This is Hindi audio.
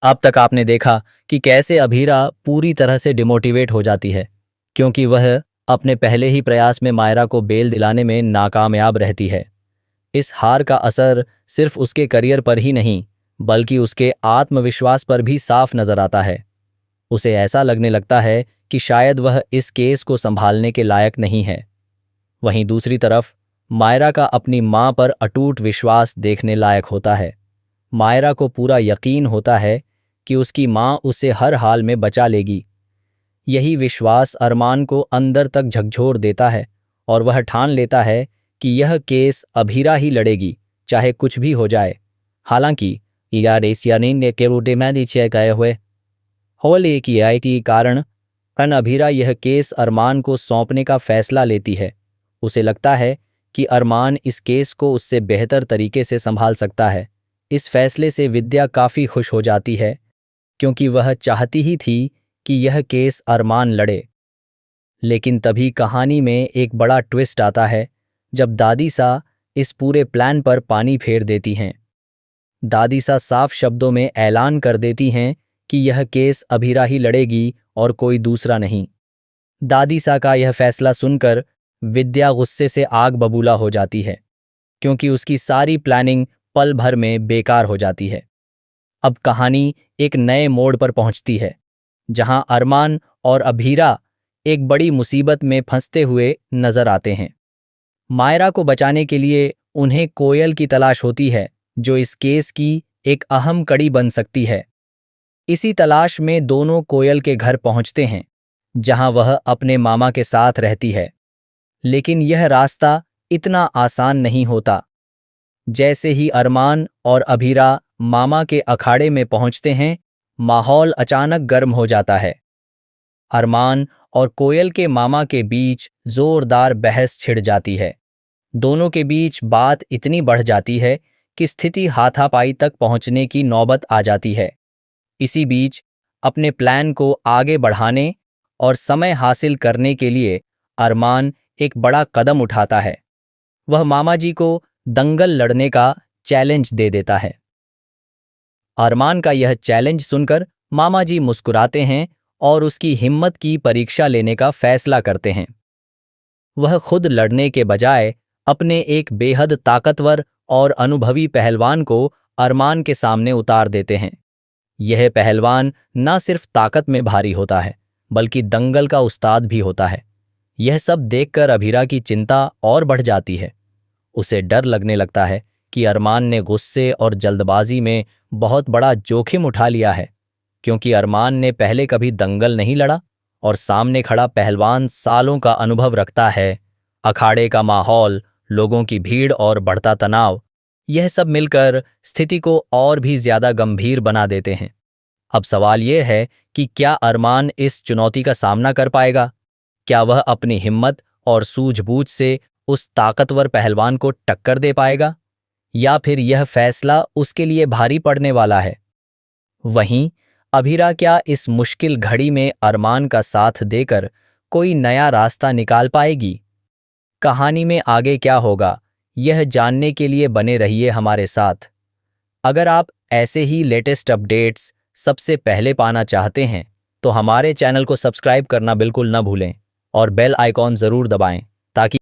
अब तक आपने देखा कि कैसे अभीरा पूरी तरह से डिमोटिवेट हो जाती है क्योंकि वह अपने पहले ही प्रयास में मायरा को बेल दिलाने में नाकामयाब रहती है। इस हार का असर सिर्फ उसके करियर पर ही नहीं बल्कि उसके आत्मविश्वास पर भी साफ नजर आता है। उसे ऐसा लगने लगता है कि शायद वह इस केस को संभालने के लायक नहीं है। वहीं दूसरी तरफ मायरा का अपनी मां पर अटूट विश्वास देखने लायक होता है। मायरा को पूरा यकीन होता है कि उसकी मां उसे हर हाल में बचा लेगी। यही विश्वास अरमान को अंदर तक झकझोर देता है और वह ठान लेता है कि यह केस अभीरा ही लड़ेगी, चाहे कुछ भी हो जाए। हालांकि यार एशियानी ने के रूटे में नीचे गए हुए होल एक के कारण कन अभीरा यह केस अरमान को सौंपने का फैसला लेती है। उसे लगता है कि अरमान इस केस को उससे बेहतर तरीके से संभाल सकता है। इस फैसले से विद्या काफ़ी खुश हो जाती है क्योंकि वह चाहती ही थी कि यह केस अरमान लड़े। लेकिन तभी कहानी में एक बड़ा ट्विस्ट आता है जब दादी सा इस पूरे प्लान पर पानी फेर देती हैं। दादी सा साफ शब्दों में ऐलान कर देती हैं कि यह केस अभीरा ही लड़ेगी और कोई दूसरा नहीं। दादी सा का यह फैसला सुनकर विद्या गुस्से से आग बबूला हो जाती है क्योंकि उसकी सारी प्लानिंग पल भर में बेकार हो जाती है। अब कहानी एक नए मोड़ पर पहुंचती है जहां अरमान और अभीरा एक बड़ी मुसीबत में फंसते हुए नजर आते हैं। मायरा को बचाने के लिए उन्हें कोयल की तलाश होती है जो इस केस की एक अहम कड़ी बन सकती है। इसी तलाश में दोनों कोयल के घर पहुंचते हैं जहां वह अपने मामा के साथ रहती है। लेकिन यह रास्ता इतना आसान नहीं होता। जैसे ही अरमान और अभीरा मामा के अखाड़े में पहुंचते हैं, माहौल अचानक गर्म हो जाता है। अरमान और कोयल के मामा के बीच जोरदार बहस छिड़ जाती है। दोनों के बीच बात इतनी बढ़ जाती है कि स्थिति हाथापाई तक पहुंचने की नौबत आ जाती है। इसी बीच अपने प्लान को आगे बढ़ाने और समय हासिल करने के लिए अरमान एक बड़ा कदम उठाता है। वह मामा जी को दंगल लड़ने का चैलेंज दे देता है। अरमान का यह चैलेंज सुनकर मामा जी मुस्कुराते हैं और उसकी हिम्मत की परीक्षा लेने का फैसला करते हैं। वह खुद लड़ने के बजाय अपने एक बेहद ताकतवर और अनुभवी पहलवान को अरमान के सामने उतार देते हैं। यह पहलवान न सिर्फ ताकत में भारी होता है बल्कि दंगल का उस्ताद भी होता है। यह सब देखकर अभीरा की चिंता और बढ़ जाती है। उसे डर लगने लगता है कि अरमान ने गुस्से और जल्दबाजी में बहुत बड़ा जोखिम उठा लिया है क्योंकि अरमान ने पहले कभी दंगल नहीं लड़ा और सामने खड़ा पहलवान सालों का अनुभव रखता है। अखाड़े का माहौल, लोगों की भीड़ और बढ़ता तनाव, यह सब मिलकर स्थिति को और भी ज्यादा गंभीर बना देते हैं। अब सवाल यह है कि क्या अरमान इस चुनौती का सामना कर पाएगा? क्या वह अपनी हिम्मत और सूझबूझ से उस ताकतवर पहलवान को टक्कर दे पाएगा या फिर यह फैसला उसके लिए भारी पड़ने वाला है? वहीं अभीरा क्या इस मुश्किल घड़ी में अरमान का साथ देकर कोई नया रास्ता निकाल पाएगी? कहानी में आगे क्या होगा, यह जानने के लिए बने रहिए हमारे साथ। अगर आप ऐसे ही लेटेस्ट अपडेट्स सबसे पहले पाना चाहते हैं तो हमारे चैनल को सब्सक्राइब करना बिल्कुल न भूलें और बेल आइकॉन ज़रूर दबाएं ताकि